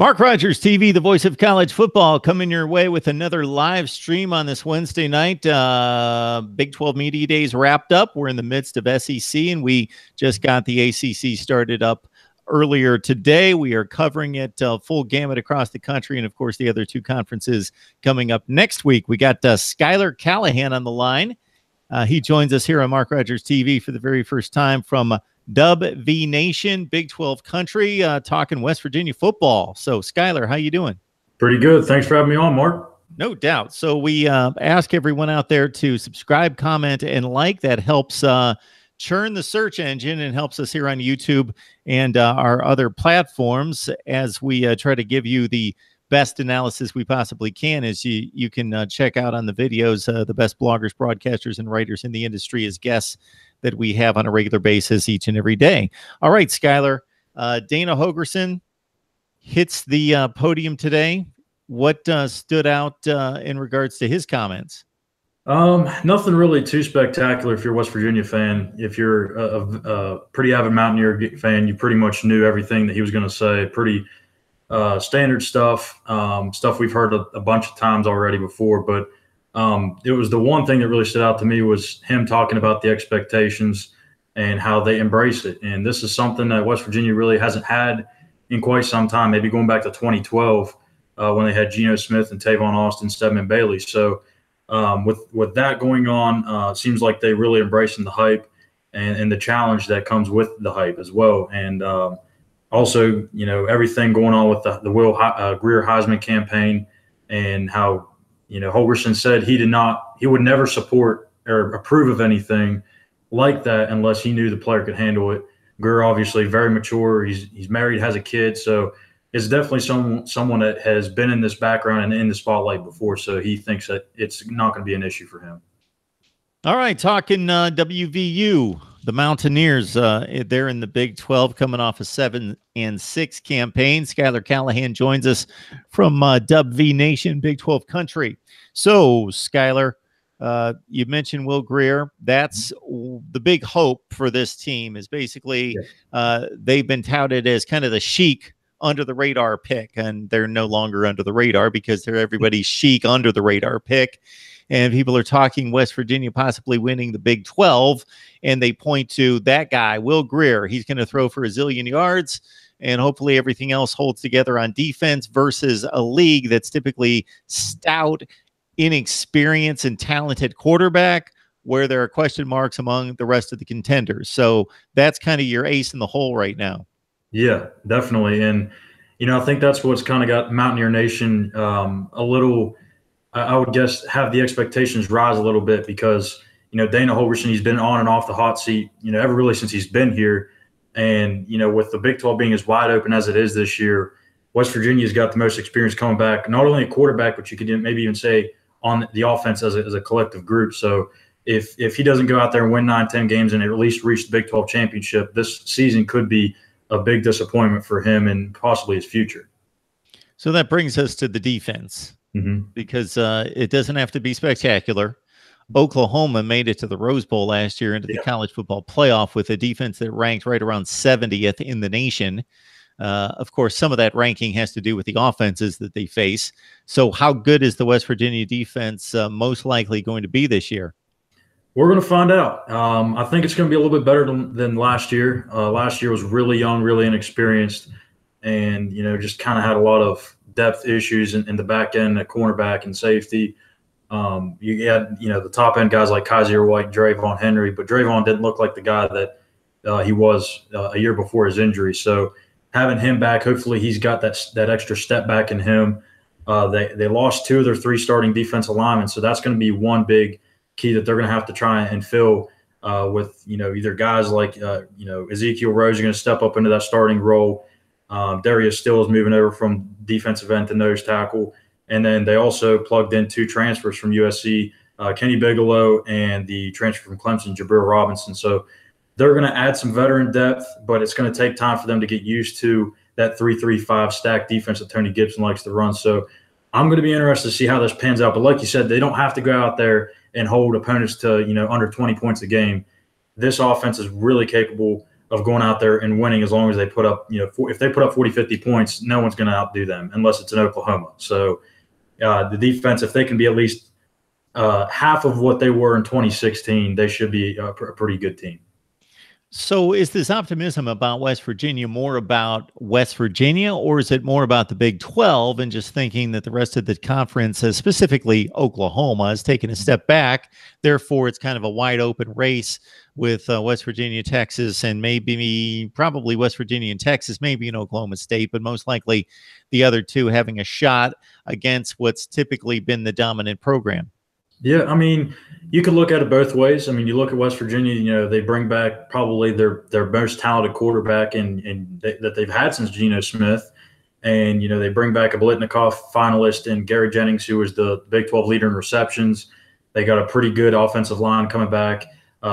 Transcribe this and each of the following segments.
Mark Rogers TV, the voice of college football, coming your way with another live stream on this Wednesday night. Big 12 Media Days wrapped up. We're in the midst of SEC, and we just got the ACC started up earlier today. We are covering it full gamut across the country, and, of course, the other two conferences coming up next week. We got Skylar Callahan on the line. He joins us here on Mark Rogers TV for the very first time from Dub V Nation, Big 12 country, talking West Virginia football. So, Skylar, how you doing? Pretty good. Thanks for having me on, Mark. No doubt. So we ask everyone out there to subscribe, comment, and like. That helps churn the search engine and helps us here on YouTube and our other platforms as we try to give you the best analysis we possibly can. As you can check out on the videos the best bloggers, broadcasters, and writers in the industry as guests that we have on a regular basis each and every day. All right, Skylar, Dana Holgorsen hits the podium today. What stood out in regards to his comments? Nothing really too spectacular if you're a West Virginia fan. If you're a pretty avid Mountaineer fan, you pretty much knew everything that he was going to say. Pretty standard stuff, stuff we've heard a bunch of times already before, but it was the one thing that really stood out to me was him talking about the expectations and how they embrace it. And this is something that West Virginia really hasn't had in quite some time, maybe going back to 2012 when they had Geno Smith and Tavon Austin, Stedman Bailey. So with that going on, it seems like they really embracing the hype and the challenge that comes with the hype as well. And also, you know, everything going on with the Will Greer Heisman campaign and how, you know, Holgorsen said he would never support or approve of anything like that unless he knew the player could handle it. Greer, obviously very mature. He's married, has a kid. So it's definitely someone that has been in this background and in the spotlight before. So he thinks that it's not going to be an issue for him. All right, talking WVU, the Mountaineers, they're in the Big 12 coming off a 7-6 campaign. Skylar Callahan joins us from Dub V Nation, Big 12 country. So, Skylar, you mentioned Will Greer. That's the big hope for this team is basically they've been touted as kind of the chic under the radar pick, and they're no longer under the radar because they're everybody's chic under the radar pick. And people are talking West Virginia possibly winning the Big 12, and they point to that guy, Will Greer. He's going to throw for a zillion yards, and hopefully everything else holds together on defense versus a league that's typically stout, inexperienced, and talented quarterback where there are question marks among the rest of the contenders. So that's kind of your ace in the hole right now. Yeah, definitely. And, you know, I think that's what's kind of got Mountaineer Nation a little – I would guess have the expectations rise a little bit because, you know, Dana Holgorsen, he's been on and off the hot seat, you know, ever really since he's been here. And, you know, with the Big 12 being as wide open as it is this year, West Virginia's got the most experience coming back, not only a quarterback, but you could maybe even say on the offense as a collective group. So if he doesn't go out there and win 9-10 games and at least reach the Big 12 championship, this season could be a big disappointment for him and possibly his future. So that brings us to the defense. Because it doesn't have to be spectacular. Oklahoma made it to the Rose Bowl last year into the college football playoff with a defense that ranked right around 70th in the nation. Of course, some of that ranking has to do with the offenses that they face. So how good is the West Virginia defense most likely going to be this year? We're going to find out. I think it's going to be a little bit better than last year. Last year was really young, really inexperienced, and, you know, just kind of had a lot of depth issues in the back end at cornerback and safety. You had, you know, the top end guys like Kaiser White, Drayvon Henry, but Drayvon didn't look like the guy that he was a year before his injury. So having him back, hopefully he's got that extra step back in him. They lost 2 of their 3 starting defensive linemen, so that's going to be one big key that they're going to have to try and fill with, you know, either guys like, you know, Ezekiel Rose are going to step up into that starting role. Darius Still is moving over from defensive end to nose tackle. And then they also plugged in 2 transfers from USC, Kenny Bigelow and the transfer from Clemson, Jabril Robinson. So they're going to add some veteran depth, but it's going to take time for them to get used to that 3-3-5 stack defense that Tony Gibson likes to run. So I'm going to be interested to see how this pans out. But like you said, they don't have to go out there and hold opponents to, you know, under 20 points a game. This offense is really capable of going out there and winning as long as they put up, if they put up 40, 50 points, no one's going to outdo them unless it's in Oklahoma. So the defense, if they can be at least half of what they were in 2016, they should be a pretty good team. So is this optimism about West Virginia more about West Virginia, or is it more about the Big 12 and just thinking that the rest of the conference, specifically Oklahoma, has taken a step back? Therefore, it's kind of a wide open race with West Virginia, Texas, and probably West Virginia and Texas, maybe in Oklahoma State, but most likely the other two having a shot against what's typically been the dominant program. Yeah, I mean, you could look at it both ways. I mean, you look at West Virginia, they bring back probably their most talented quarterback that they've had since Geno Smith. And, they bring back a Blitnikoff finalist and Gary Jennings, who was the Big 12 leader in receptions. They got a pretty good offensive line coming back,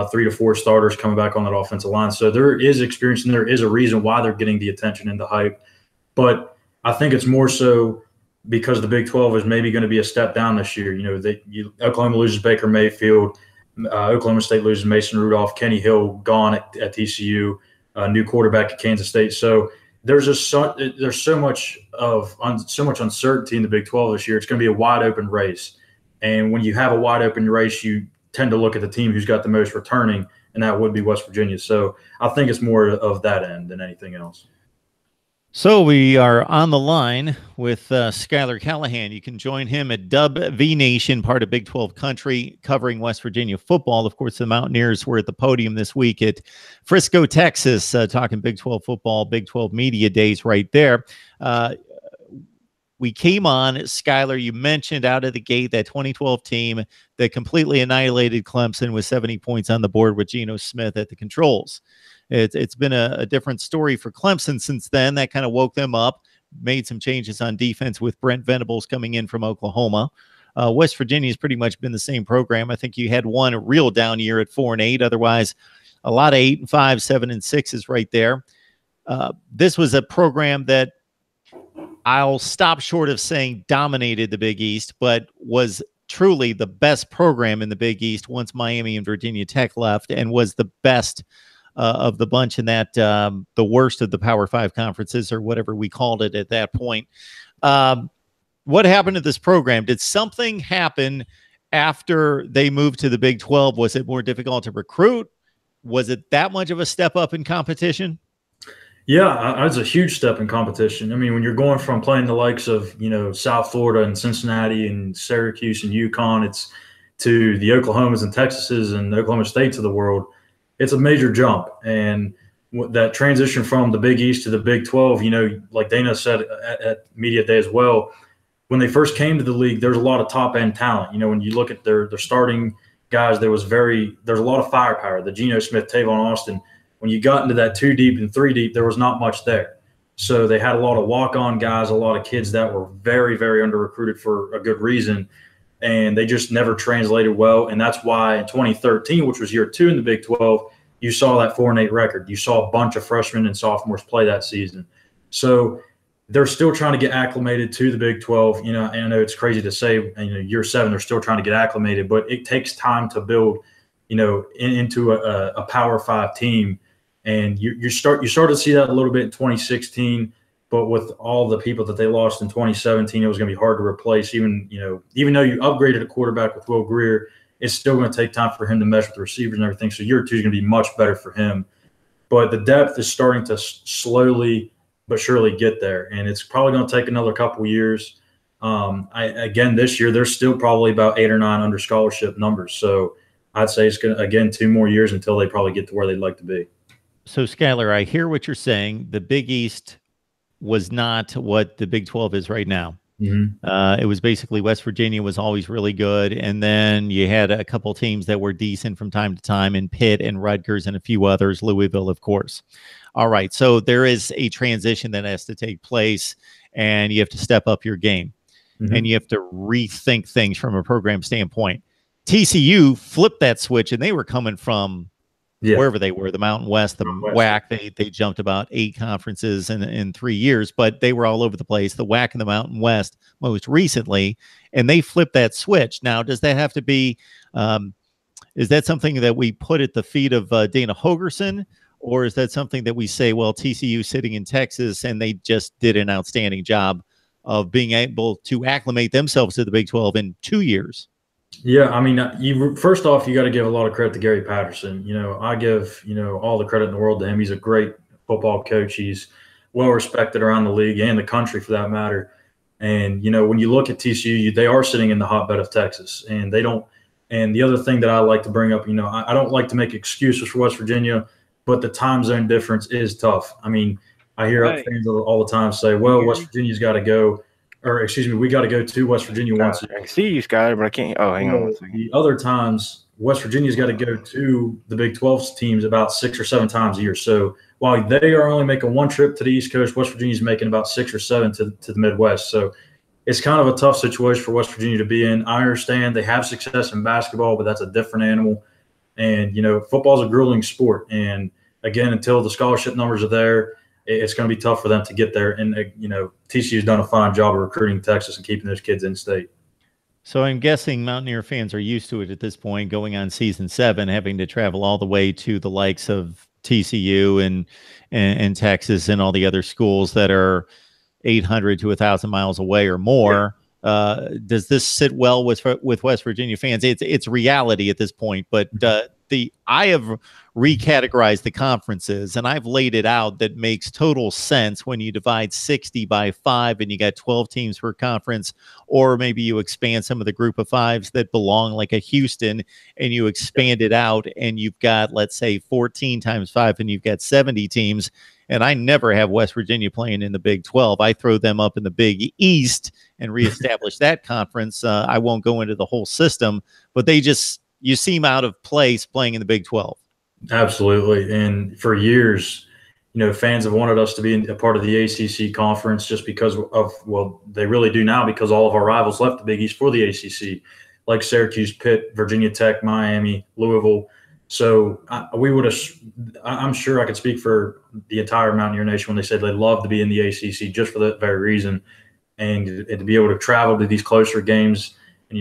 3 to 4 starters coming back on that offensive line. So there is experience and there is a reason why they're getting the attention and the hype. But I think it's more so because the Big 12 is maybe going to be a step down this year. Oklahoma loses Baker Mayfield. Oklahoma State loses Mason Rudolph. Kenny Hill gone at TCU. New quarterback at Kansas State. So there's so much uncertainty in the Big 12 this year. It's going to be a wide open race. And when you have a wide open race, you tend to look at the team who's got the most returning, and that would be West Virginia. So I think it's more of that end than anything else. So we are on the line with Skylar Callahan. You can join him at Dub V Nation, part of Big 12 Country, covering West Virginia football. Of course, the Mountaineers were at the podium this week at Frisco, Texas, talking Big 12 football, Big 12 Media Days right there. We came on, Skylar, you mentioned out of the gate that 2012 team that completely annihilated Clemson with 70 points on the board with Geno Smith at the controls. It's been a different story for Clemson since then. That kind of woke them up, made some changes on defense with Brent Venables coming in from Oklahoma. West Virginia has pretty much been the same program. I think you had one real down year at 4-8. Otherwise, a lot of 8-5, 7-6s right there. This was a program that I'll stop short of saying dominated the Big East, but was truly the best program in the Big East once Miami and Virginia Tech left, and was the best of the bunch in that the worst of the Power 5 conferences, or whatever we called it at that point. What happened to this program? Did something happen after they moved to the Big 12? Was it more difficult to recruit? Was it that much of a step up in competition? Yeah, it's a huge step in competition. I mean, when you're going from playing the likes of, South Florida and Cincinnati and Syracuse and UConn, it's to the Oklahomas and Texases and Oklahoma States of the world, it's a major jump. And that transition from the Big East to the Big 12, like Dana said at Media Day as well, when they first came to the league, there's a lot of top-end talent. When you look at their starting guys, there's a lot of firepower. The Geno Smith, Tavon Austin. When you got into that 2 deep and 3 deep, there was not much there. So they had a lot of walk-on guys, a lot of kids that were very, very under-recruited for a good reason, and they just never translated well. And that's why in 2013, which was year 2 in the Big 12, you saw that 4-8 record. You saw a bunch of freshmen and sophomores play that season. So they're still trying to get acclimated to the Big 12. And I know it's crazy to say, year 7, they're still trying to get acclimated, but it takes time to build, into a Power 5 team. And you start to see that a little bit in 2016, but with all the people that they lost in 2017, it was going to be hard to replace. Even though you upgraded a quarterback with Will Grier, it's still going to take time for him to mesh with the receivers and everything. So year 2 is going to be much better for him. But the depth is starting to slowly but surely get there, and it's probably going to take another couple years. Again, this year, they're still probably about 8 or 9 under scholarship numbers. So I'd say it's going to, again, 2 more years until they probably get to where they'd like to be. So, Skylar, I hear what you're saying. The Big East was not what the Big 12 is right now. Mm-hmm. It was basically West Virginia was always really good, and then you had a couple teams that were decent from time to time, in Pitt and Rutgers and a few others, Louisville, of course. All right, so there is a transition that has to take place, and you have to step up your game, mm-hmm. and you have to rethink things from a program standpoint. TCU flipped that switch, and they were coming from wherever they were, the Mountain West, the WAC. They jumped about 8 conferences in 3 years, but they were all over the place, the WAC and the Mountain West most recently, and they flipped that switch. Now, does that have to be is that something that we put at the feet of Dana Hogerson, or is that something that we say, well, TCU sitting in Texas and they just did an outstanding job of being able to acclimate themselves to the Big 12 in 2 years? Yeah, I mean, first off, you got to give a lot of credit to Gary Patterson. I give all the credit in the world to him. He's a great football coach. He's well respected around the league and the country, for that matter. And when you look at TCU, they are sitting in the hotbed of Texas, and they don't. And the other thing that I like to bring up, I don't like to make excuses for West Virginia, but the time zone difference is tough. I mean, I hear fans all the time say, "Well, West Virginia's got to go." Or excuse me, we got to go to West Virginia once. I can see you, Skyler, but I can't. Oh, hang on one second. The other times, West Virginia's got to go to the Big 12 teams about 6 or 7 times a year. So while they are only making one trip to the East Coast, West Virginia's making about 6 or 7 to the Midwest. So it's kind of a tough situation for West Virginia to be in. I understand they have success in basketball, but that's a different animal. And, football's a grueling sport. And, again, until the scholarship numbers are there, it's going to be tough for them to get there. And, TCU's done a fine job of recruiting Texas and keeping those kids in state. So I'm guessing Mountaineer fans are used to it at this point, going on season 7, having to travel all the way to the likes of TCU and Texas and all the other schools that are 800 to 1,000 miles away or more. Yeah. Does this sit well with West Virginia fans? It's reality at this point, but I have recategorized the conferences, and I've laid it out that makes total sense when you divide 60 by 5 and you got 12 teams per conference, or maybe you expand some of the group of 5s that belong, like a Houston, and you expand it out and you've got, let's say, 14 times 5 and you've got 70 teams. And I never have West Virginia playing in the Big 12. I throw them up in the Big East and reestablish that conference. I won't go into the whole system, but you seem out of place playing in the Big 12. Absolutely. And for years, fans have wanted us to be a part of the ACC conference just because they really do now, because all of our rivals left the Big East for the ACC, like Syracuse, Pitt, Virginia Tech, Miami, Louisville. So I'm sure I could speak for the entire Mountaineer Nation when they said they'd love to be in the ACC just for that very reason, and to be able to travel to these closer games. And,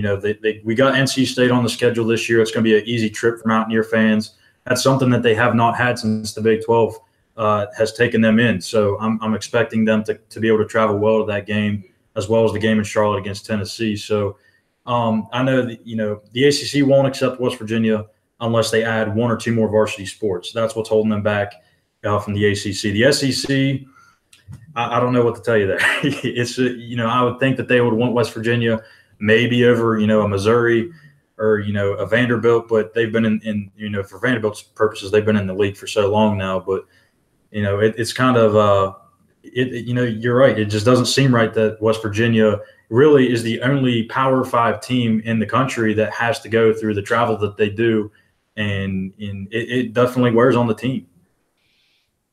we got NC State on the schedule this year. It's going to be an easy trip for Mountaineer fans. That's something that they have not had since the Big 12 has taken them in. So I'm expecting them to be able to travel well to that game, as well as the game in Charlotte against Tennessee. So I know that, the ACC won't accept West Virginia unless they add 1 or 2 more varsity sports. That's what's holding them back from the ACC. The SEC, I don't know what to tell you there. It's I would think that they would want West Virginia maybe over a Missouri or a Vanderbilt, but they've been in for Vanderbilt's purposes, they've been in the league for so long now. But it's kind of you're right. It just doesn't seem right that West Virginia really is the only Power 5 team in the country that has to go through the travel that they do. And it definitely wears on the team.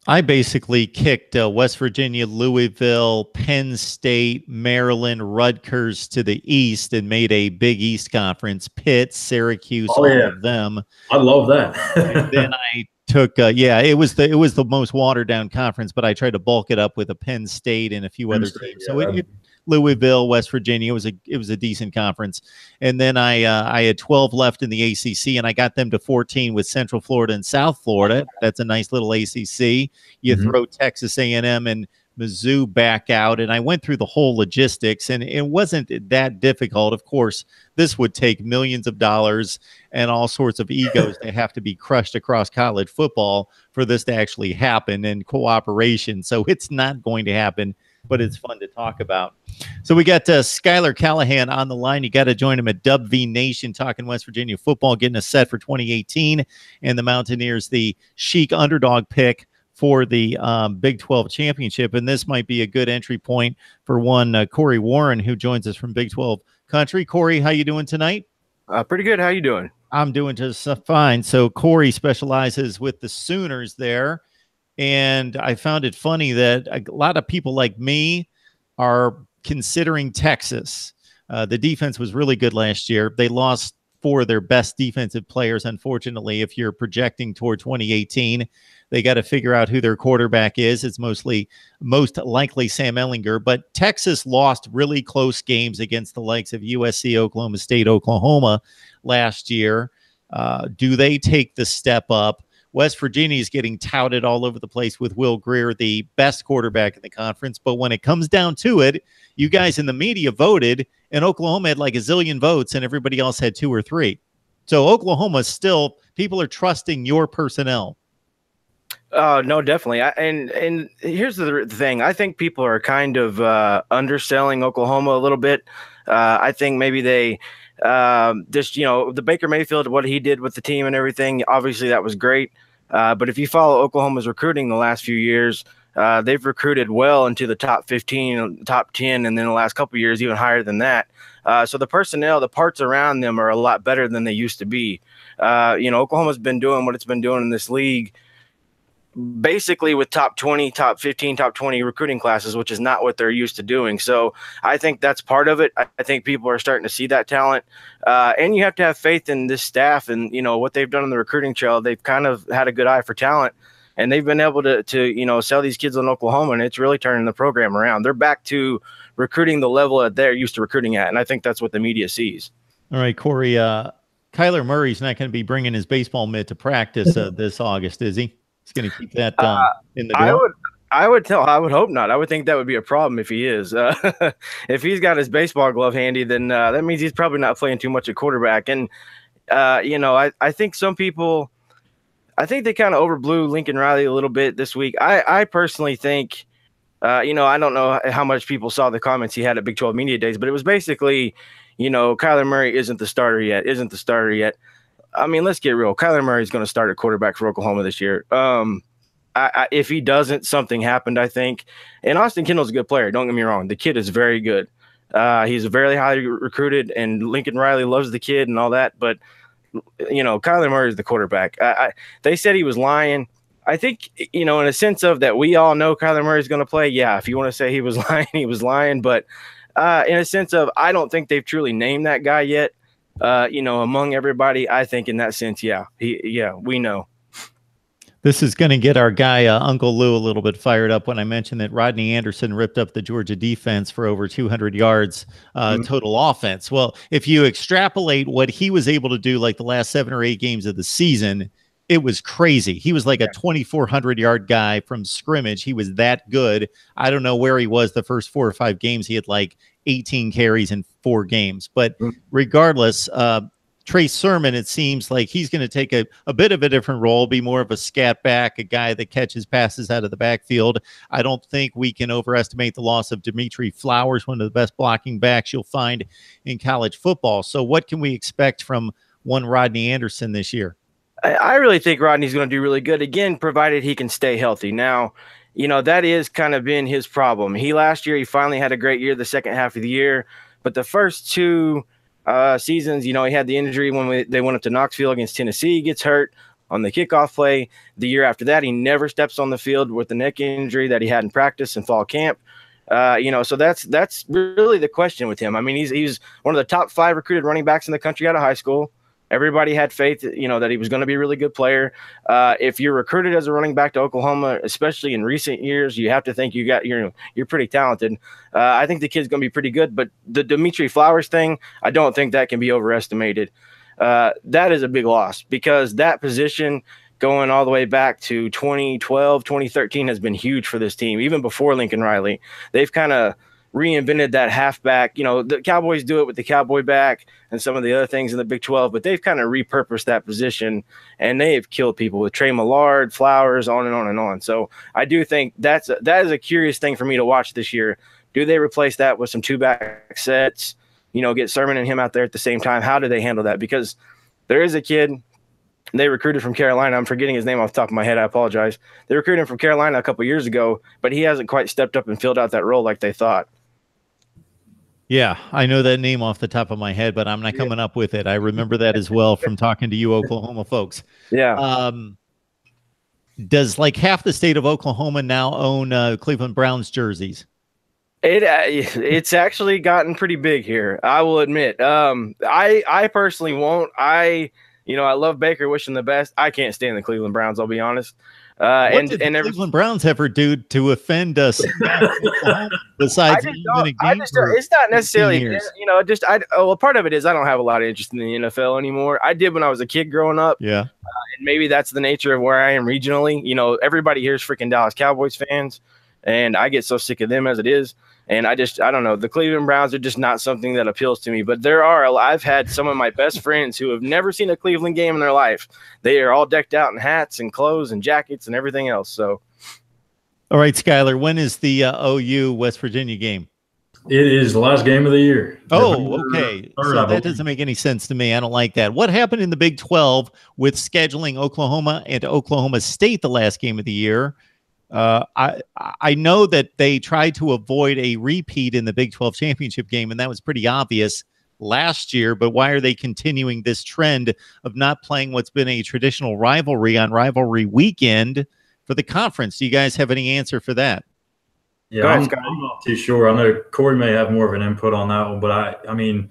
I basically kicked West Virginia, Louisville, Penn State, Maryland, Rutgers to the east and made a Big East conference. Pitt, Syracuse, all of them. I love that. And then I took it was the most watered down conference, but I tried to bulk it up with a Penn State and a few other teams. So Louisville, West Virginia, it was a decent conference. And then I had 12 left in the ACC, and I got them to 14 with Central Florida and South Florida. That's a nice little ACC. You throw Texas A&M and Mizzou back out, and I went through the whole logistics, and it wasn't that difficult. Of course, this would take millions of dollars and all sorts of egos that have to be crushed across college football for this to actually happen, and cooperation. So it's not going to happen, but it's fun to talk about. So we got Skylar Callahan on the line. You got to join him at Dub V Nation, talking West Virginia football, getting us set for 2018, and the Mountaineers, the chic underdog pick for the Big 12 championship. And this might be a good entry point for one Corey Warren, who joins us from Big 12 country. Corey, how you doing tonight? Pretty good. How you doing? I'm doing just fine. So Corey specializes with the Sooners there. And I found it funny that a lot of people like me are considering Texas. The defense was really good last year. They lost 4 of their best defensive players, unfortunately. If you're projecting toward 2018, they got to figure out who their quarterback is. It's most likely Sam Ehlinger. But Texas lost really close games against the likes of USC, Oklahoma State, Oklahoma last year. Do they take the step up? West Virginia is getting touted all over the place with Will Grier, the best quarterback in the conference. But when it comes down to it, you guys in the media voted, and Oklahoma had like a zillion votes, and everybody else had 2 or 3. So Oklahoma still, people are trusting your personnel. No, definitely. And here's the thing. I think people are kind of underselling Oklahoma a little bit. I think maybe they just, the Baker Mayfield, what he did with the team and everything, obviously that was great. But if you follow Oklahoma's recruiting the last few years, they've recruited well into the top 15, top 10, and then the last couple of years even higher than that. So the personnel, the parts around them are a lot better than they used to be. Oklahoma's been doing what it's been doing in this league, basically with top 20, top 15, top 20 recruiting classes, which is not what they're used to doing. So I think that's part of it. I think people are starting to see that talent. And you have to have faith in this staff and, what they've done on the recruiting trail. They've kind of had a good eye for talent, and they've been able to sell these kids in Oklahoma, and it's really turning the program around. They're back to recruiting the level that they're used to recruiting at. And I think that's what the media sees. All right, Corey, Kyler Murray's not going to be bringing his baseball mitt to practice this August, is he? He's going to keep that in the door. I would hope not. I would think that would be a problem if he is. If he's got his baseball glove handy, then that means he's probably not playing too much at quarterback. And, I think some people, I think they kind of overblew Lincoln Riley a little bit this week. I personally think, I don't know how much people saw the comments he had at Big 12 Media Days, but it was basically, Kyler Murray isn't the starter yet. I mean, let's get real. Kyler Murray is going to start at quarterback for Oklahoma this year. If he doesn't, something happened, I think. And Austin Kendall's a good player. Don't get me wrong. The kid is very good. He's very highly recruited, and Lincoln Riley loves the kid and all that. But, Kyler Murray is the quarterback. They said he was lying. I think, in a sense of that we all know Kyler Murray is going to play. Yeah, if you want to say he was lying, he was lying. But in a sense of I don't think they've truly named that guy yet. Among everybody, I think in that sense, we know. This is going to get our guy, Uncle Lou, a little bit fired up when I mentioned that Rodney Anderson ripped up the Georgia defense for over 200 yards total offense. Well, if you extrapolate what he was able to do like the last 7 or 8 games of the season, it was crazy. He was like a 2,400-yard guy from scrimmage. He was that good. I don't know where he was the first 4 or 5 games. He had like 18 carries in 4 games. But regardless, Trey Sermon, it seems like he's going to take a bit of a different role, be more of a scat back, a guy that catches passes out of the backfield. I don't think we can overestimate the loss of Dimitri Flowers, one of the best blocking backs you'll find in college football. So what can we expect from one Rodney Anderson this year? I really think Rodney's going to do really good, again, provided he can stay healthy. Now, that is kind of been his problem. Last year, he finally had a great year the second half of the year, but the first 2 seasons, he had the injury when they went up to Knoxville against Tennessee. He gets hurt on the kickoff play. The year after that, he never steps on the field with the neck injury that he had in practice in fall camp. So that's really the question with him. I mean, he's one of the top 5 recruited running backs in the country out of high school. Everybody had faith, that he was going to be a really good player. If you're recruited as a running back to Oklahoma, especially in recent years, you have to think you're pretty talented. I think the kid's going to be pretty good. But the Dimitri Flowers thing, I don't think that can be overestimated. That is a big loss because that position going all the way back to 2012, 2013 has been huge for this team. Even before Lincoln Riley, they've kind of reinvented that halfback. The Cowboys do it with the cowboy back and some of the other things in the Big 12, but they've kind of repurposed that position, and they have killed people with Trey Millard, Flowers, on and on and on. So I do think that is a curious thing for me to watch this year. Do they replace that with some 2-back sets, get Sermon and him out there at the same time? How do they handle that? Because there is a kid they recruited from Carolina. I'm forgetting his name off the top of my head. I apologize. They recruited him from Carolina a couple years ago, but he hasn't quite stepped up and filled out that role like they thought. Yeah, I know that name off the top of my head, but I'm not coming up with it. I remember that as well from talking to you Oklahoma folks. Yeah. Does like half the state of Oklahoma now own Cleveland Browns jerseys? It's actually gotten pretty big here, I will admit. I personally won't. I love Baker, wishing the best. I can't stand the Cleveland Browns, I'll be honest. What did the Cleveland Browns ever do to offend us besides even a game? It's not necessarily, you know, just well, part of it is I don't have a lot of interest in the NFL anymore. I did when I was a kid growing up. Yeah. And maybe that's the nature of where I am regionally. You know, everybody here is freaking Dallas Cowboys fans, and I get so sick of them as it is. And I don't know. The Cleveland Browns are just not something that appeals to me. But I've had some of my best friends who have never seen a Cleveland game in their life. They are all decked out in hats and clothes and jackets and everything else. So, all right, Skylar, when is the OU West Virginia game? It is the last game of the year. Oh, okay. So that doesn't make any sense to me. I don't like that. What happened in the Big 12 with scheduling Oklahoma and Oklahoma State the last game of the year? I know that they tried to avoid a repeat in the Big 12 championship game, and that was pretty obvious last year. But why are they continuing this trend of not playing what's been a traditional rivalry on rivalry weekend for the conference? Do you guys have any answer for that? Yeah, I'm not too sure. I know Corey may have more of an input on that one, but I mean,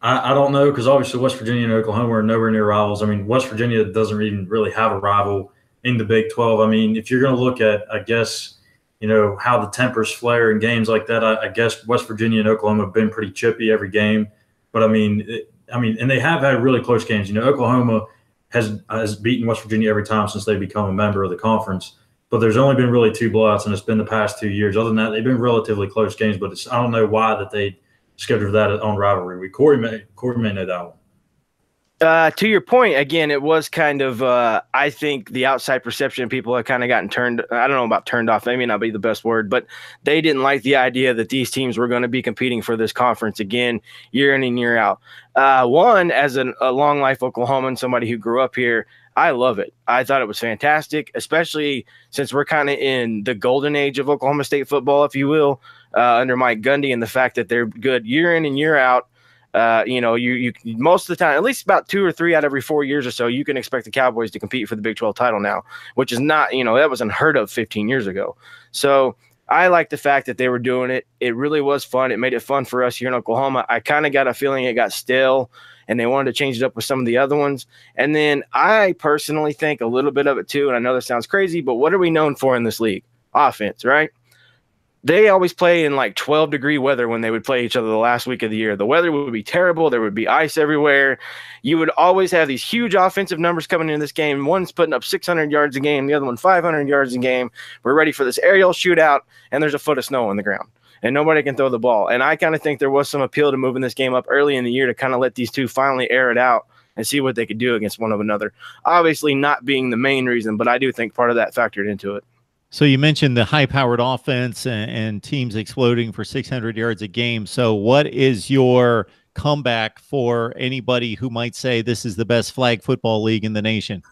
I don't know, because obviously West Virginia and Oklahoma are nowhere near rivals. I mean, West Virginia doesn't even really have a rival in the Big 12. I mean, if you're going to look at, I guess, you know, how the tempers flare in games like that, I guess West Virginia and Oklahoma have been pretty chippy every game. But I mean, and they have had really close games. You know, Oklahoma has beaten West Virginia every time since they become a member of the conference. But there's only been really 2 blowouts, and it's been the past 2 years. Other than that, they've been relatively close games. But I don't know why that they scheduled that on rivalry week. Corey may know that one. To your point, again, it was kind of, I think the outside perception of people have kind of gotten I don't know about turned off. That may not be the best word, but they didn't like the idea that these teams were going to be competing for this conference again, year in and year out. One, as a long life Oklahoman, somebody who grew up here, I love it. I thought it was fantastic, especially since we're kind of in the golden age of Oklahoma State football, if you will, under Mike Gundy, and the fact that they're good year in and year out. You know, you most of the time, at least about 2 or 3 out of every 4 years or so, you can expect the Cowboys to compete for the Big 12 title now, which is not, you know, that was unheard of 15 years ago. So I like the fact that they were doing it. It really was fun. It made it fun for us here in Oklahoma. I kind of got a feeling it got stale, and they wanted to change it up with some of the other ones. And then I personally think a little bit of it too, and I know this sounds crazy, but what are we known for in this league? Offense, right? They always play in like 12-degree weather when they would play each other the last week of the year. The weather would be terrible. There would be ice everywhere. You would always have these huge offensive numbers coming into this game. One's putting up 600 yards a game, the other one 500 yards a game. We're ready for this aerial shootout, and there's a foot of snow on the ground, and nobody can throw the ball. And I kind of think there was some appeal to moving this game up early in the year to kind of let these two finally air it out and see what they could do against one another. Obviously not being the main reason, but I do think part of that factored into it. So you mentioned the high-powered offense and teams exploding for 600 yards a game. So what is your comeback for anybody who might say this is the best flag football league in the nation?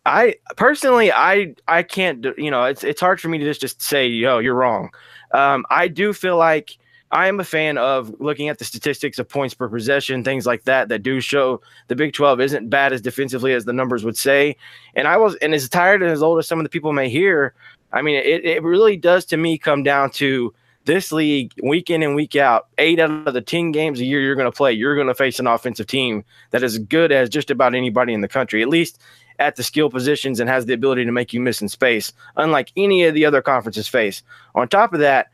I personally, I can't, you know, it's hard for me to just say, yo, you're wrong. I do feel like I am a fan of looking at the statistics of points per possession, things like that do show the Big 12 isn't bad as defensively as the numbers would say. And as tired and as old as some of the people may hear, I mean, it really does to me come down to this league week in and week out. 8 out of the 10 games a year you're going to play, you're going to face an offensive team that is as good as just about anybody in the country, at least at the skill positions, and has the ability to make you miss in space, unlike any of the other conferences face. On top of that,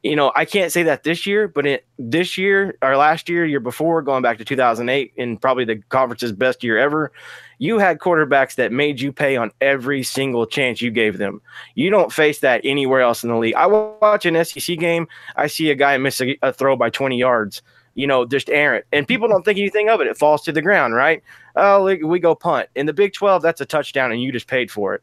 you know, I can't say that this year, but this year or last year, year before, going back to 2008, and probably the conference's best year ever, you had quarterbacks that made you pay on every single chance you gave them. You don't face that anywhere else in the league. I watch an SEC game, I see a guy miss a throw by 20 yards, you know, just errant, and people don't think anything of it. It falls to the ground, right? Oh, we go punt. In the Big 12, that's a touchdown, and you just paid for it.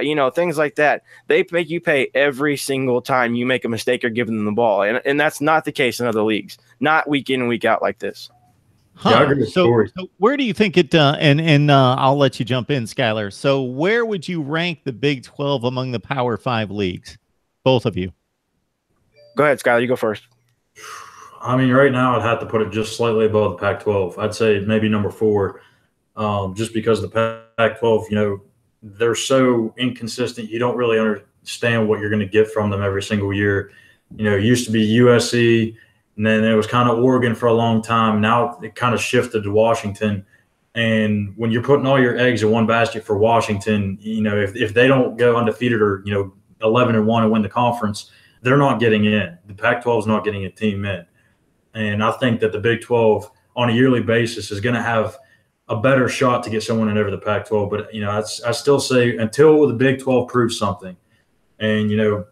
You know, things like that. They make you pay every single time you make a mistake or give them the ball. And that's not the case in other leagues, not week in and week out like this. Huh. Yeah, so where do you think it, and I'll let you jump in, Skylar. So where would you rank the Big 12 among the Power 5 leagues? Both of you. Go ahead, Skylar. You go first. I mean, right now I'd have to put it just slightly above the Pac-12. I'd say maybe number 4, just because the Pac-12, you know, they're so inconsistent. You don't really understand what you're going to get from them every single year. You know, it used to be USC, and then it was kind of Oregon for a long time. Now it kind of shifted to Washington. And when you're putting all your eggs in one basket for Washington, you know, if they don't go undefeated or, you know, 11-1 and win the conference, they're not getting in. The Pac-12 is not getting a team in. And I think that the Big 12 on a yearly basis is going to have a better shot to get someone in over the Pac-12. But, you know, I still say until the Big 12 proves something, and, you know,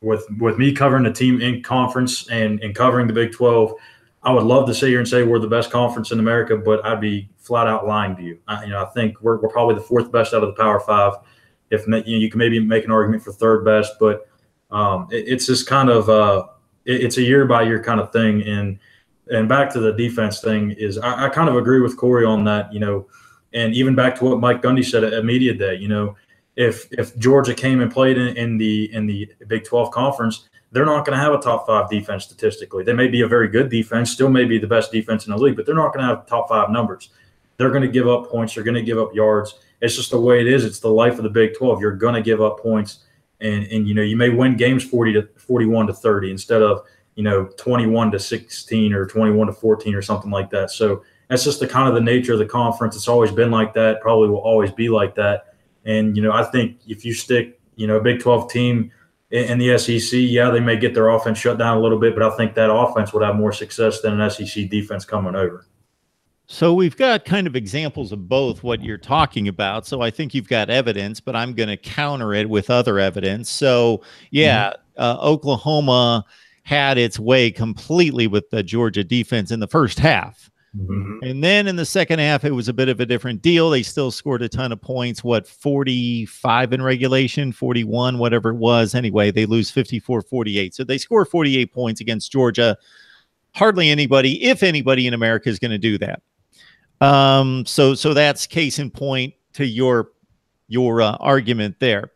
with me covering the team in conference and covering the Big 12, I would love to sit here and say we're the best conference in America, but I'd be flat out lying to you. You know, I think we're probably the fourth best out of the Power Five. If you know, you can maybe make an argument for third best, but it's just kind of it's a year by year kind of thing. And back to the defense thing is I kind of agree with Corey on that. You know, and even back to what Mike Gundy said at Media Day. You know, if Georgia came and played in the Big 12 conference, they're not going to have a top 5 defense statistically. They may be a very good defense, still may be the best defense in the league, but they're not going to have top 5 numbers. They're going to give up points. They're going to give up yards. It's just the way it is. It's the life of the Big 12. You're going to give up points, and you know, you may win games 41-30 instead of, you know, 21-16 or 21-14 or something like that. So that's just the kind of the nature of the conference. It's always been like that. Probably will always be like that. And, you know, I think if you stick, you know, a Big 12 team in the SEC, yeah, they may get their offense shut down a little bit, but I think that offense would have more success than an SEC defense coming over. So we've got kind of examples of both what you're talking about. So I think you've got evidence, but I'm going to counter it with other evidence. So, yeah, Oklahoma had its way completely with the Georgia defense in the first half. And then in the second half, it was a bit of a different deal. They still scored a ton of points, 45 in regulation, 41, whatever it was. Anyway, they lose 54-48. So they score 48 points against Georgia. Hardly anybody, if anybody in America, is going to do that. So that's case in point to your argument there.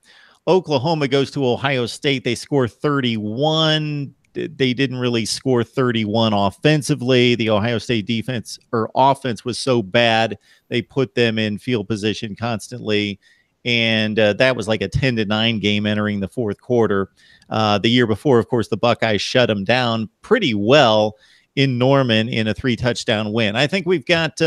Oklahoma goes to Ohio State. They score 31. They didn't really score 31 offensively. The Ohio State defense or offense was so bad, they put them in field position constantly. And that was like a 10-9 game entering the fourth quarter. The year before, of course, the Buckeyes shut them down pretty well in Norman in a 3-touchdown win. I think we've got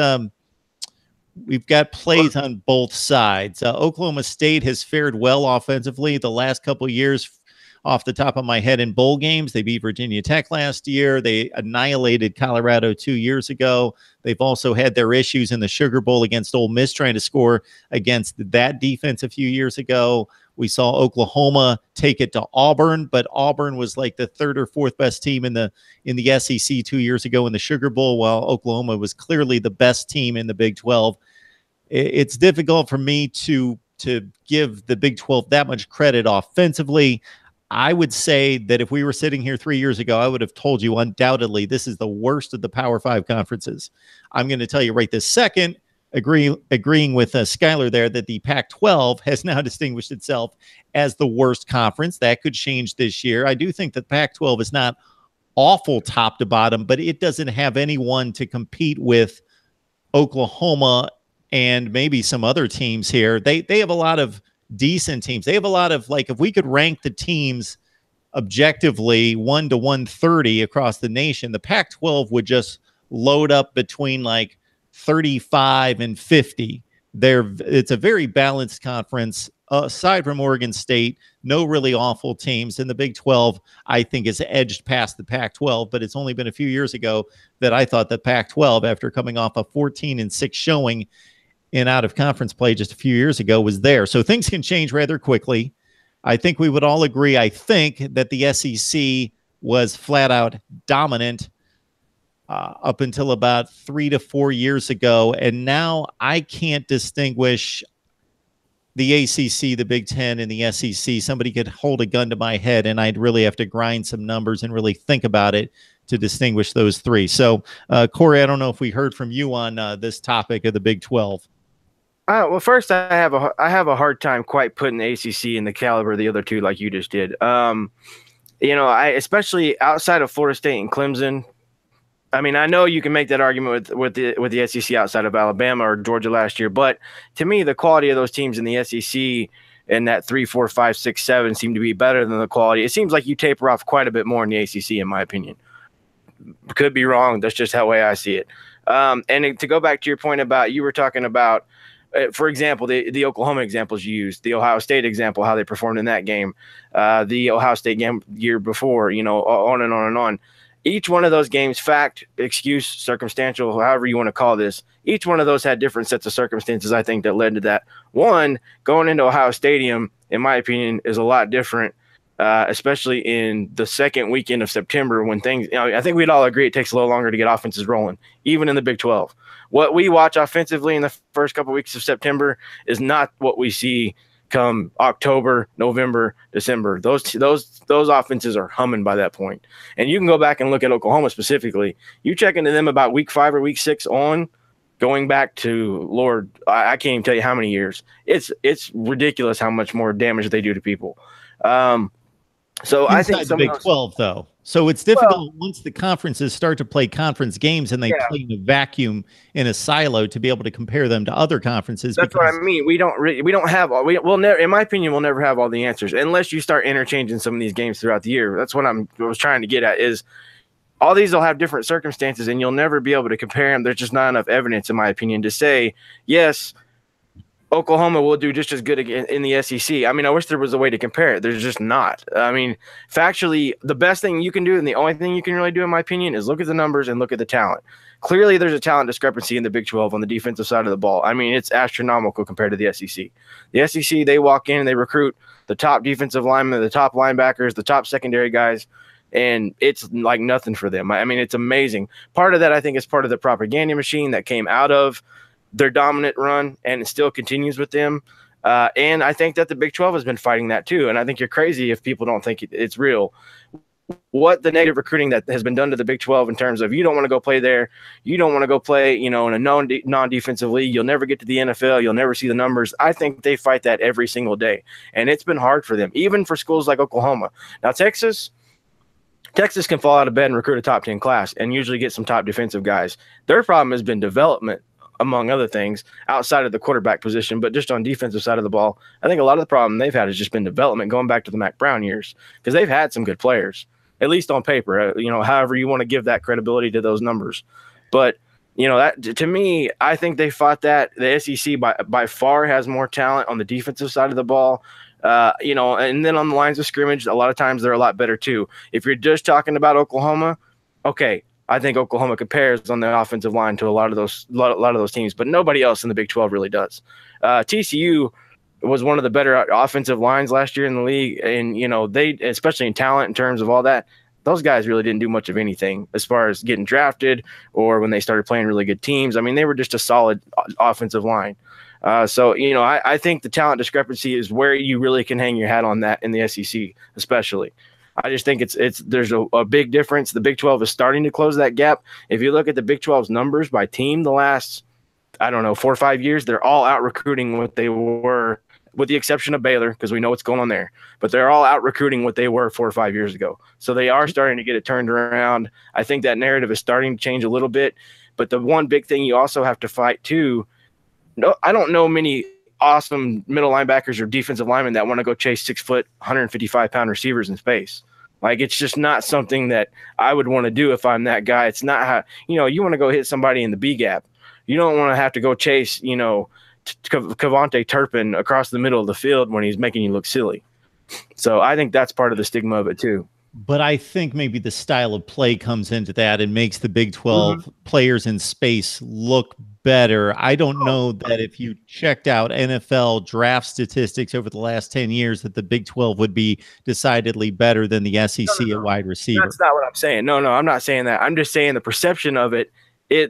plays on both sides. Oklahoma State has fared well offensively the last couple of years. Off the top of my head, in bowl games, they beat Virginia Tech last year. They annihilated Colorado 2 years ago. They've also had their issues in the Sugar Bowl against Ole Miss, trying to score against that defense a few years ago. We saw Oklahoma take it to Auburn, but Auburn was like the third or fourth best team in the SEC 2 years ago in the Sugar Bowl, while Oklahoma was clearly the best team in the Big 12. It's difficult for me to give the Big 12 that much credit offensively. I would say that if we were sitting here 3 years ago, I would have told you undoubtedly this is the worst of the Power 5 conferences. I'm going to tell you right this second, agreeing with Skylar there, that the Pac-12 has now distinguished itself as the worst conference. That could change this year. I do think that Pac-12 is not awful top to bottom, but it doesn't have anyone to compete with Oklahoma and maybe some other teams here. They have a lot of decent teams. They have a lot of, like, if we could rank the teams objectively 1 to 130 across the nation, the Pac-12 would just load up between like 35 and 50. It's a very balanced conference. Aside from Oregon State, no really awful teams. And the Big 12, I think, is edged past the Pac-12, but it's only been a few years ago that I thought the Pac-12, after coming off a 14-6 showing in out-of-conference play just a few years ago, was there. So things can change rather quickly. I think we would all agree, I think, that the SEC was flat-out dominant up until about 3 to 4 years ago. And now I can't distinguish the ACC, the Big Ten, and the SEC. Somebody could hold a gun to my head, and I'd really have to grind some numbers and really think about it to distinguish those three. So, Corey, I don't know if we heard from you on this topic of the Big 12. Well, first, I have a hard time quite putting the ACC in the caliber of the other two, like you just did. Especially outside of Florida State and Clemson. I mean, I know you can make that argument with the SEC outside of Alabama or Georgia last year, but to me, the quality of those teams in the SEC and that 3, 4, 5, 6, 7 seem to be better than the quality. It seems like you taper off quite a bit more in the ACC, in my opinion. Could be wrong. That's just how way I see it. And to go back to your point about, you were talking about, for example, the Oklahoma examples you used, the Ohio State example, how they performed in that game, the Ohio State game year before, on and on and on. Each one of those games, fact, excuse, circumstantial, however you want to call this, each one of those had different sets of circumstances, I think, that led to that. One, going into Ohio Stadium, in my opinion, is a lot different, especially in the second weekend of September when things, I think we'd all agree it takes a little longer to get offenses rolling, even in the Big 12. What we watch offensively in the first couple of weeks of September is not what we see come October, November, December. Those offenses are humming by that point. And you can go back and look at Oklahoma specifically. You check into them about week 5 or week 6 on, going back to, Lord, I can't even tell you how many years. It's ridiculous how much more damage they do to people. So I think the Big 12, though. So it's difficult once the conferences start to play conference games and they play in a vacuum in a silo to be able to compare them to other conferences. That's what I mean. We don't have all. We'll never, in my opinion, we'll never have all the answers unless you start interchanging some of these games throughout the year. That's what I was trying to get at. Is all these will have different circumstances, and you'll never be able to compare them. There's just not enough evidence, in my opinion, to say yes, Oklahoma will do just as good in the SEC. I mean, I wish there was a way to compare it. There's just not. I mean, factually, the best thing you can do and the only thing you can really do, in my opinion, is look at the numbers and look at the talent. Clearly, there's a talent discrepancy in the Big 12 on the defensive side of the ball. I mean, it's astronomical compared to the SEC. The SEC, they walk in and they recruit the top defensive linemen, the top linebackers, the top secondary guys, and it's like nothing for them. I mean, it's amazing. Part of that, I think, is part of the propaganda machine that came out of their dominant run, and it still continues with them. And I think that the Big 12 has been fighting that too. And I think you're crazy if people don't think it's real. What the negative recruiting that has been done to the Big 12 in terms of you don't want to go play there, you don't want to go play, in a non-defensive league, you'll never get to the NFL, you'll never see the numbers. I think they fight that every single day, and it's been hard for them, even for schools like Oklahoma. Now, Texas can fall out of bed and recruit a top 10 class and usually get some top defensive guys. Their problem has been development, among other things, outside of the quarterback position, but just on defensive side of the ball. I think a lot of the problem they've had has just been development going back to the Mac Brown years, because they've had some good players, at least on paper, however you want to give that credibility to those numbers. But, that to me, I think they fought that. The SEC by far has more talent on the defensive side of the ball. And then on the lines of scrimmage, a lot of times they're a lot better too. If you're just talking about Oklahoma, okay, I think Oklahoma compares on the offensive line to a lot of those teams, but nobody else in the Big 12 really does. TCU was one of the better offensive lines last year in the league, and they, especially in talent in terms of all that, those guys really didn't do much of anything as far as getting drafted or when they started playing really good teams. I mean, they were just a solid offensive line. I think the talent discrepancy is where you really can hang your hat on that in the SEC, especially. I just think there's a big difference. The Big 12 is starting to close that gap. If you look at the Big 12's numbers by team the last, 4 or 5 years, they're all out recruiting what they were, with the exception of Baylor, because we know what's going on there. But they're all out recruiting what they were 4 or 5 years ago. So they are starting to get it turned around. I think that narrative is starting to change a little bit. But the one big thing you also have to fight too, I don't know many awesome middle linebackers or defensive linemen that want to go chase 6 foot, 155-pound receivers in space. Like, it's just not something that I would want to do if I'm that guy. It's not how, you want to go hit somebody in the B gap. You don't want to have to go chase, Kavonte Turpin across the middle of the field when he's making you look silly. So I think that's part of the stigma of it too. But I think maybe the style of play comes into that and makes the Big 12 players in space look better. I don't know that if you checked out NFL draft statistics over the last 10 years that the Big 12 would be decidedly better than the SEC at wide receiver. That's not what I'm saying. No, I'm not saying that. I'm just saying the perception of it,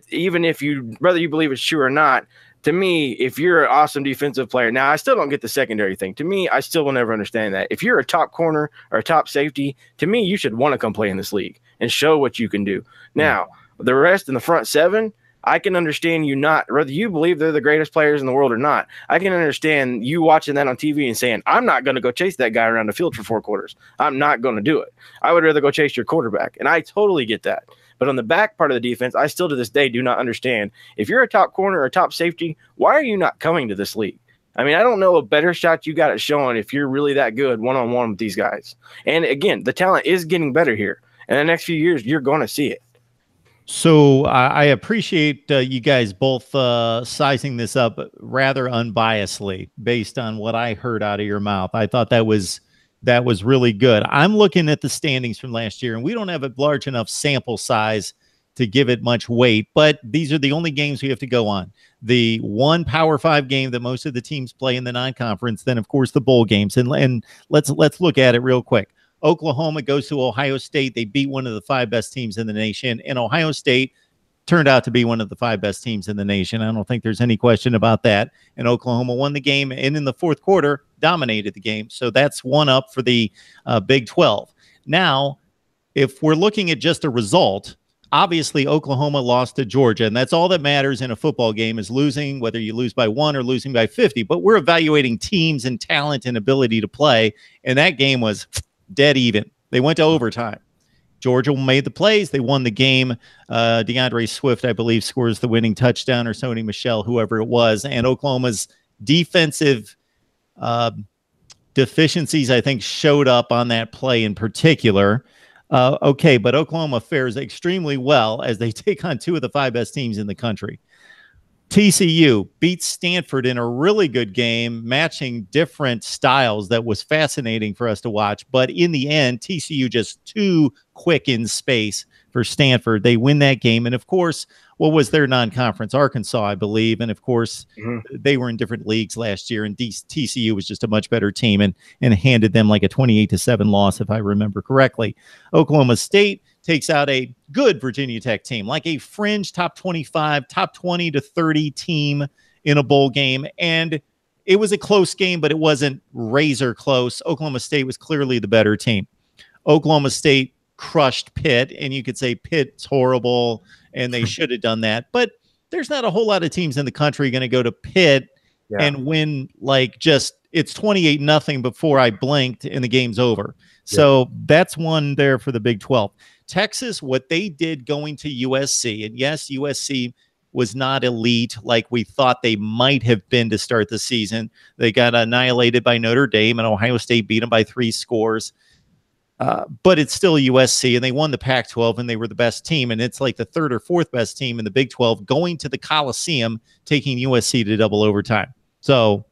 even if whether you believe it's true or not, to me, if you're an awesome defensive player, now I still don't get the secondary thing. To me, I still will never understand that. If you're a top corner or a top safety, to me, you should want to come play in this league and show what you can do. Now, the rest in the front seven, I can understand you not, whether you believe they're the greatest players in the world or not. I can understand you watching that on TV and saying, I'm not going to go chase that guy around the field for 4 quarters. I'm not going to do it. I would rather go chase your quarterback. And I totally get that. But on the back part of the defense, I still to this day do not understand. If you're a top corner or a top safety, why are you not coming to this league? I mean, I don't know a better shot you got at showing if you're really that good one-on-one with these guys. And again, the talent is getting better here. In the next few years, you're going to see it. So I appreciate you guys both sizing this up rather unbiasedly based on what I heard out of your mouth. I thought that was really good. I'm looking at the standings from last year, and we don't have a large enough sample size to give it much weight, but these are the only games we have to go on. The one Power 5 game that most of the teams play in the non-conference, then of course the bowl games. And let's look at it real quick. Oklahoma goes to Ohio State. They beat one of the 5 best teams in the nation, and Ohio State turned out to be one of the 5 best teams in the nation. I don't think there's any question about that. And Oklahoma won the game, and in the fourth quarter, dominated the game. So that's one up for the Big 12. Now, if we're looking at just a result, obviously Oklahoma lost to Georgia, and that's all that matters in a football game is losing, whether you lose by 1 or losing by 50. But we're evaluating teams and talent and ability to play, and that game was dead even. They went to overtime. Georgia made the plays. They won the game. DeAndre Swift, I believe, scores the winning touchdown, or Sony Michel, whoever it was. And Oklahoma's defensive deficiencies, I think, showed up on that play in particular. Okay, but Oklahoma fares extremely well as they take on 2 of the 5 best teams in the country. TCU beats Stanford in a really good game, matching different styles that was fascinating for us to watch. But in the end, TCU just too quick in space for Stanford. They win that game. And of course, what was their non-conference? Arkansas, I believe. And of course, they were in different leagues last year, and TCU was just a much better team and handed them like a 28-7 loss, if I remember correctly. Oklahoma State takes out a good Virginia Tech team, like a fringe top 25, top 20 to 30 team in a bowl game. And it was a close game, but it wasn't razor close. Oklahoma State was clearly the better team. Oklahoma State crushed Pitt, and you could say Pitt's horrible and they should have done that. But there's not a whole lot of teams in the country going to go to Pitt and win like just it's 28-0 before I blinked and the game's over. So that's one there for the Big 12. Texas, what they did going to USC, and yes, USC was not elite like we thought they might have been to start the season. They got annihilated by Notre Dame, and Ohio State beat them by 3 scores. But it's still USC, and they won the Pac-12, and they were the best team, and it's like the 3rd or 4th best team in the Big 12 going to the Coliseum, taking USC to double overtime. So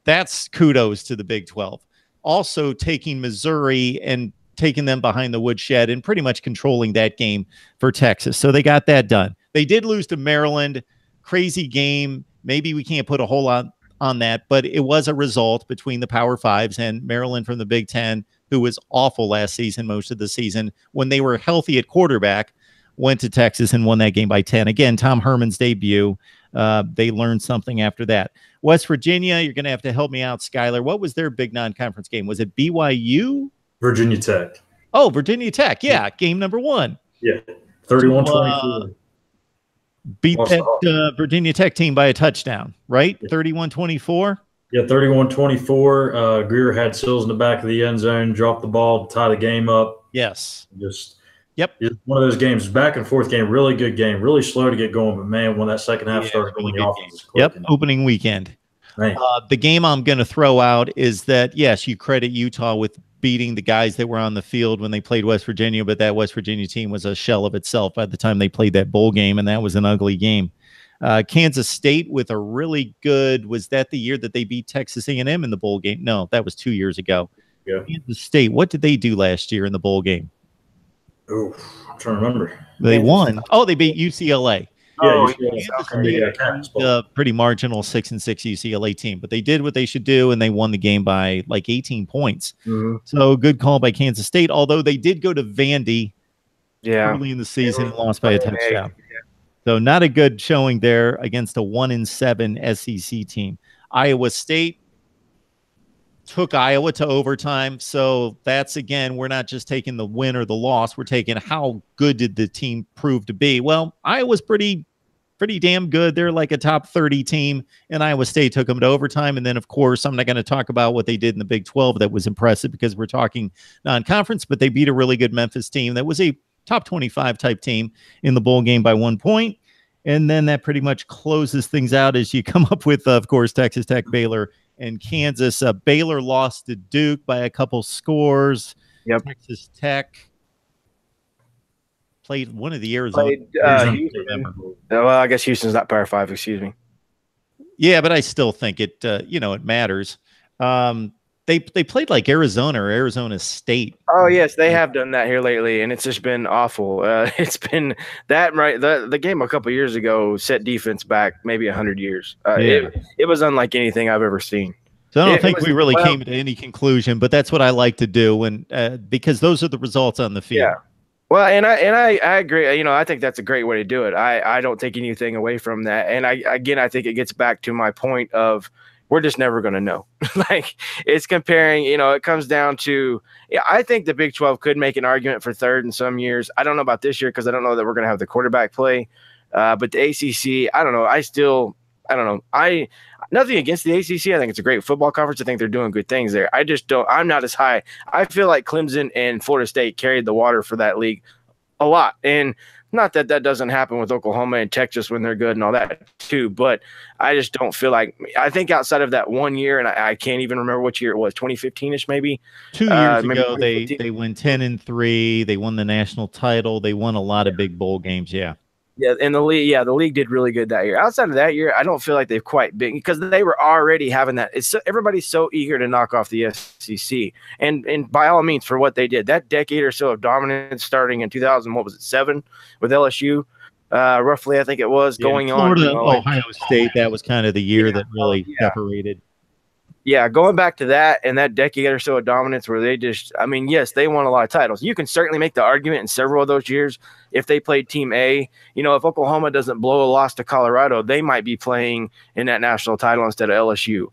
that's kudos to the Big 12. Also taking Missouri and taking them behind the woodshed and pretty much controlling that game for Texas. So they got that done. They did lose to Maryland. Crazy game. Maybe we can't put a whole lot on that, but it was a result between the Power 5s and Maryland from the Big 10, who was awful last season, most of the season. When they were healthy at quarterback, went to Texas and won that game by 10. Again, Tom Herman's debut. They learned something after that. West Virginia, you're going to have to help me out, Skylar. What was their big non-conference game? Was it BYU? Virginia Tech. Oh, Virginia Tech. Yeah, game number 1. Yeah, 31-24. Beat that Virginia Tech team by a touchdown, right? 31-24? Yeah, 31-24. Greer had Sills in the back of the end zone, dropped the ball to tie the game up. Yes. Just one of those games, back and forth game, really good game, really slow to get going, but man, when that second half started going, the offense. Opening weekend. The game I'm going to throw out is that, yes, you credit Utah with beating the guys that were on the field when they played West Virginia, but that West Virginia team was a shell of itself by the time they played that bowl game, and that was an ugly game. Kansas State with a really good, was that the year that they beat Texas A&M in the bowl game? No, that was 2 years ago. Yeah. Kansas State, what did they do last year in the bowl game? Oh, I'm trying to remember. They won. Oh, they beat UCLA. Pretty marginal 6-6 UCLA team, but they did what they should do, and they won the game by like 18 points. So good call by Kansas State, although they did go to Vandy early in the season and lost by a touchdown. So not a good showing there against a 1-7 SEC team. Iowa State took Iowa to overtime. So that's, again, we're not just taking the win or the loss. We're taking how good did the team prove to be. Well, Iowa's pretty damn good. They're like a top 30 team, and Iowa State took them to overtime. And then, of course, I'm not going to talk about what they did in the Big 12. That was impressive because we're talking non-conference, but they beat a really good Memphis team that was a top 25 type team in the bowl game by 1 point. And then that pretty much closes things out as you come up with, of course, Texas Tech, Baylor, and Kansas. Baylor lost to Duke by a couple scores. Texas Tech played one of the Arizona. Houston. Well, I guess Houston's not Power 5. Excuse me. Yeah, but I still think it. It matters. They played like Arizona or Arizona State. Oh yes, they have done that here lately, and it's just been awful. It's been that right. The game a couple years ago set defense back maybe 100 years. It was unlike anything I've ever seen. So I don't think we really came to any conclusion, but that's what I like to do, and because those are the results on the field. Yeah. Well, and I agree. I think that's a great way to do it. I don't take anything away from that, and I think it gets back to my point of we're just never going to know. Like it's comparing. It comes down to. I think the Big 12 could make an argument for third in some years. I don't know about this year because I don't know that we're going to have the quarterback play. But the ACC, I don't know. I don't know. Nothing against the ACC. I think it's a great football conference. I think they're doing good things there. I just don't. I'm not as high. I feel like Clemson and Florida State carried the water for that league a lot. And not that doesn't happen with Oklahoma and Texas when they're good and all that too. But I just don't feel like. I think outside of that 1 year, and I can't even remember which year it was, 2015ish maybe. 2 years ago, they went 10-3. They won the national title. They won a lot of big bowl games. Yeah. Yeah, and the league did really good that year. Outside of that year, I don't feel like they've quite been because they were already having that. Everybody's so eager to knock off the SEC, and by all means for what they did. That decade or so of dominance, starting in 2007 with LSU, roughly I think it was going Florida, on. Ohio State. That was kind of the year that really separated. Yeah, going back to that and that decade or so of dominance where they just, yes, they won a lot of titles. You can certainly make the argument in several of those years if they played Team A. If Oklahoma doesn't blow a loss to Colorado, they might be playing in that national title instead of LSU.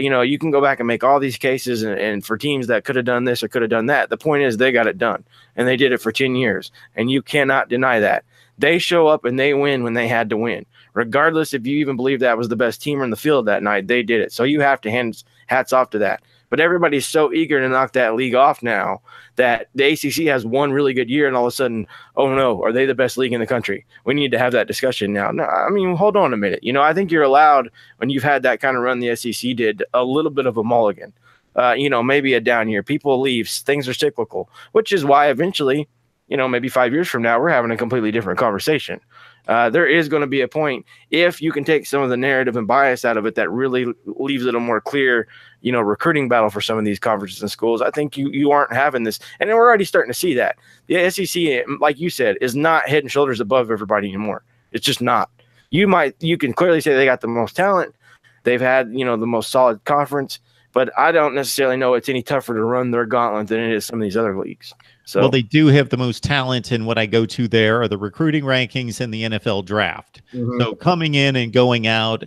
You can go back and make all these cases and for teams that could have done this or could have done that. The point is they got it done, and they did it for 10 years, and you cannot deny that. They show up and they win when they had to win. Regardless if you even believe that was the best team in the field that night, they did it. So you have to hand hats off to that. But everybody's so eager to knock that league off now that the ACC has one really good year, and all of a sudden, oh no, are they the best league in the country? We need to have that discussion now. No, hold on a minute. I think you're allowed, when you've had that kind of run the SEC did, a little bit of a mulligan. Maybe a down year. People leave. Things are cyclical, which is why eventually, maybe 5 years from now, we're having a completely different conversation. There is going to be a point if you can take some of the narrative and bias out of it that really leaves it a more clear, recruiting battle for some of these conferences and schools. I think you aren't having this, and we're already starting to see that. The SEC, like you said, is not head and shoulders above everybody anymore. It's just not. You can clearly say they got the most talent. They've had, the most solid conference, but I don't necessarily know it's any tougher to run their gauntlet than it is some of these other leagues. So, well, they do have the most talent, and what I go to there are the recruiting rankings and the NFL draft. Mm-hmm. So coming in and going out,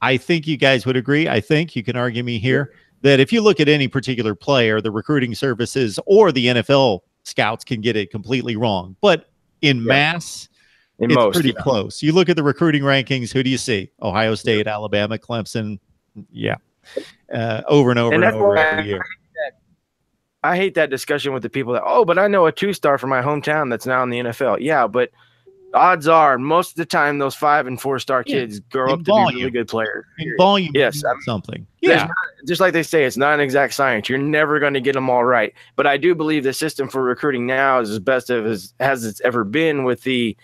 I think you guys would agree. I think you can argue me here that if you look at any particular player, the recruiting services or the NFL scouts can get it completely wrong. But in mass, it's pretty close. You look at the recruiting rankings, who do you see? Ohio State, Alabama, Clemson. Yeah. Over and over and over every year. I hate that discussion with the people that, but I know a 2-star from my hometown that's now in the NFL. Yeah, but odds are most of the time those 5- and 4-star kids grow up to be really good players. In volume, yes, something. Yeah. Just like they say, it's not an exact science. You're never going to get them all right. But I do believe the system for recruiting now is as best as it's ever been with the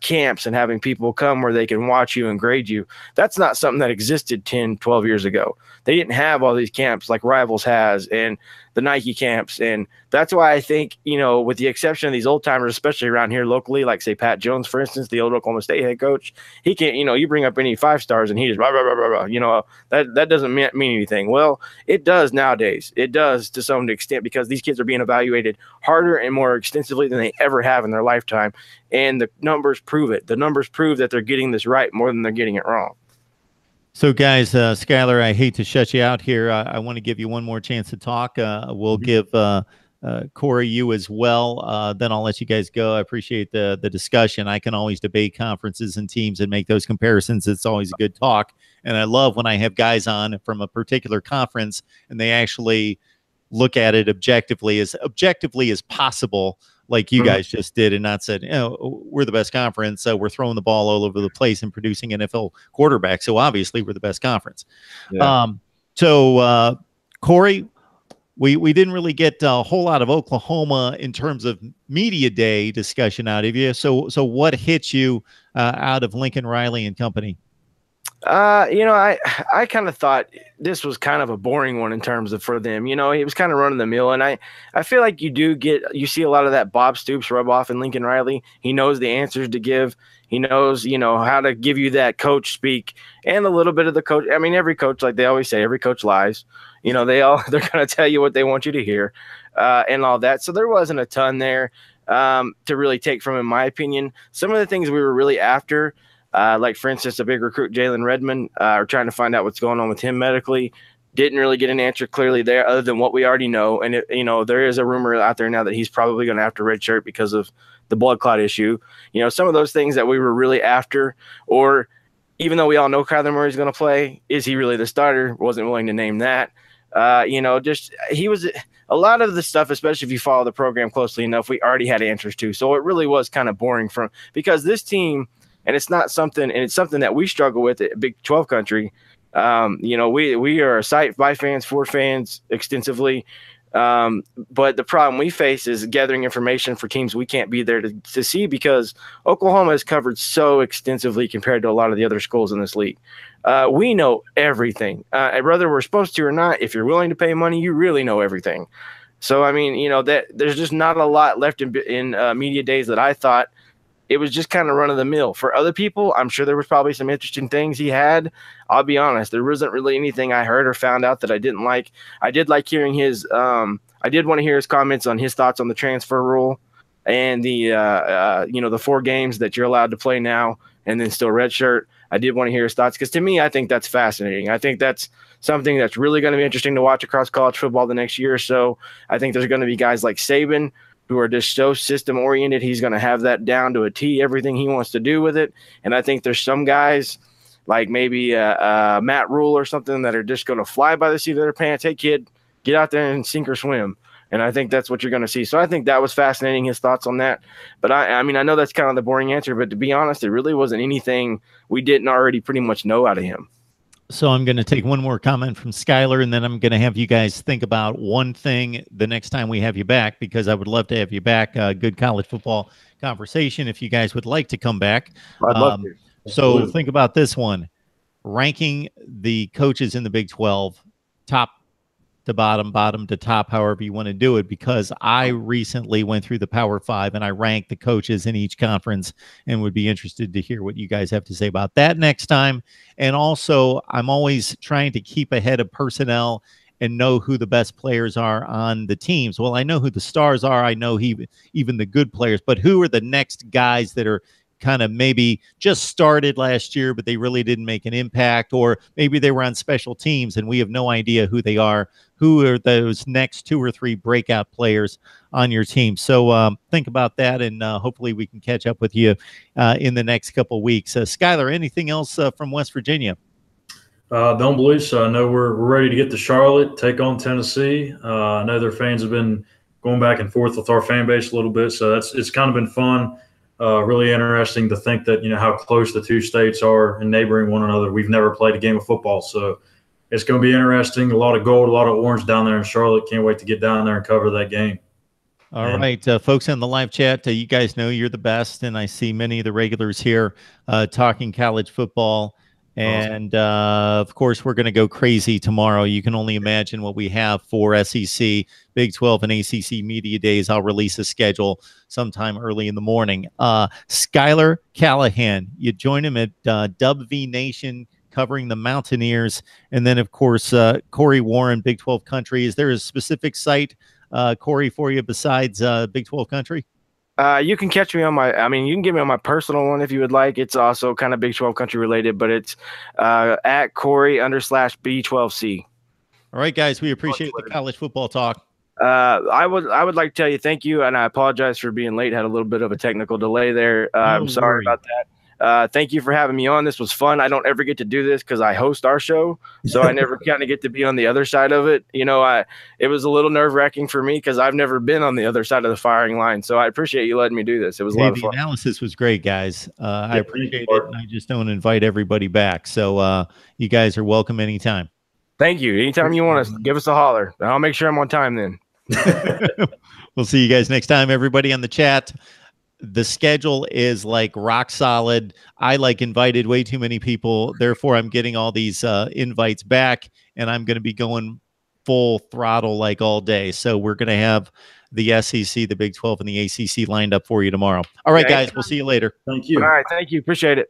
camps and having people come where they can watch you and grade you. That's not something that existed 10, 12 years ago. They didn't have all these camps like Rivals has and the Nike camps. And that's why I think, with the exception of these old timers, especially around here locally, like say Pat Jones, for instance, the old Oklahoma State head coach, he can't, you bring up any 5-stars and he just, blah, blah, blah, blah, blah. That doesn't mean anything. Well, it does nowadays. It does to some extent because these kids are being evaluated harder and more extensively than they ever have in their lifetime. And the numbers prove it. The numbers prove that they're getting this right more than they're getting it wrong. So, guys, Skylar, I hate to shut you out here. I want to give you one more chance to talk. We'll give Corey you as well. Then I'll let you guys go. I appreciate the discussion. I can always debate conferences and teams and make those comparisons. It's always a good talk. And I love when I have guys on from a particular conference and they actually look at it objectively as possible, like you guys just did, and not said, we're the best conference, so we're throwing the ball all over the place and producing NFL quarterbacks, so obviously we're the best conference. Yeah. Corey, we didn't really get a whole lot of Oklahoma in terms of media day discussion out of you. So what hit you out of Lincoln Riley and company? I kind of thought this was kind of a boring one in terms of for them. He was kind of running the mill, and I feel like you see a lot of that Bob Stoops rub off in Lincoln Riley. He knows the answers to give. He knows, how to give you that coach speak and a little bit of the coach. I mean, every coach, like they always say, every coach lies. They're going to tell you what they want you to hear, and all that. So there wasn't a ton there to really take from, in my opinion. Some of the things we were really after. Like, for instance, a big recruit, Jalen Redmond, are trying to find out what's going on with him medically. Didn't really get an answer clearly there other than what we already know. And, there is a rumor out there now that he's probably going to have to redshirt because of the blood clot issue. Some of those things that we were really after, or even though we all know Kyler Murray's going to play, is he really the starter? Wasn't willing to name that. He was a lot of the stuff, especially if you follow the program closely enough, we already had answers to. So it really was kind of boring because this team – and it's something that we struggle with at Big 12 country. We are a site by fans, for fans extensively. But the problem we face is gathering information for teams we can't be there to see, because Oklahoma is covered so extensively compared to a lot of the other schools in this league. We know everything. Whether we're supposed to or not, if you're willing to pay money, you really know everything. So, I mean, that there's just not a lot left in media days that I thought. It was just kind of run of the mill. For other people, I'm sure there was probably some interesting things he had. I'll be honest, there wasn't really anything I heard or found out that I didn't like. I did like hearing I did want to hear his comments on his thoughts on the transfer rule and the 4 games that you're allowed to play now and then still redshirt. I did want to hear his thoughts, because to me, I think that's fascinating. I think that's something that's really going to be interesting to watch across college football the next year or so. I think there's going to be guys like Saban who are just so system-oriented. He's going to have that down to a T, everything he wants to do with it. And I think there's some guys like maybe Matt Rule or something that are just going to fly by the seat of their pants. Hey, kid, get out there and sink or swim. And I think that's what you're going to see. So I think that was fascinating, his thoughts on that. But I mean, I know that's kind of the boring answer, but to be honest, it really wasn't anything we didn't already pretty much know out of him. So I'm going to take one more comment from Skylar, and then I'm going to have you guys think about one thing the next time we have you back, because I would love to have you back. Good college football conversation if you guys would like to come back. I'd love to. So think about this one. Ranking the coaches in the Big 12, top to bottom, bottom to top, however you want to do it, because I recently went through the Power 5 and I ranked the coaches in each conference, and would be interested to hear what you guys have to say about that next time. And also, I'm always trying to keep ahead of personnel and know who the best players are on the teams. Well, I know who the stars are. I know even the good players, but who are the next guys that are kind of maybe just started last year, but they really didn't make an impact, or maybe they were on special teams and we have no idea who they are. Who are those next 2 or 3 breakout players on your team? So think about that, and hopefully we can catch up with you in the next couple of weeks. Skylar, anything else from West Virginia? Don't believe so. I know we're ready to get to Charlotte, take on Tennessee. I know their fans have been going back and forth with our fan base a little bit, so it's kind of been fun. Really interesting to think that, how close the 2 states are and neighboring one another. We've never played a game of football, so it's going to be interesting. A lot of gold, a lot of orange down there in Charlotte. Can't wait to get down there and cover that game. All right, folks in the live chat, you guys know you're the best, and I see many of the regulars here talking college football. And, of course, we're going to go crazy tomorrow. You can only imagine what we have for SEC, Big 12, and ACC media days. I'll release a schedule sometime early in the morning. Skylar Callahan, you join him at Dub V Nation, covering the Mountaineers. And then, of course, Corey Warren, Big 12 Country. Is there a specific site, Corey, for you besides Big 12 Country? You can catch me on you can get me on my personal one if you would like. It's also kind of Big 12 Country related, but it's at Corey_B12C. All right, guys, we appreciate the college football talk. I would like to tell you thank you, and I apologize for being late. Had a little bit of a technical delay there. I'm sorry about that. Thank you for having me on. This was fun. I don't ever get to do this because I host our show, so I never kind of get to be on the other side of it. It was a little nerve-wracking for me because I've never been on the other side of the firing line. So I appreciate you letting me do this. It was a lot of fun. The analysis was great, guys. I appreciate it. And I just don't invite everybody back. So you guys are welcome anytime. Thank you. Anytime you want to give us a holler, I'll make sure I'm on time then. We'll see you guys next time. Everybody on the chat. The schedule is like rock solid. I invited way too many people. Therefore, I'm getting all these invites back, and I'm going to be going full throttle all day. So we're going to have the SEC, the Big 12, and the ACC lined up for you tomorrow. All right, guys. We'll see you later. Thank you. All right. Thank you. Appreciate it.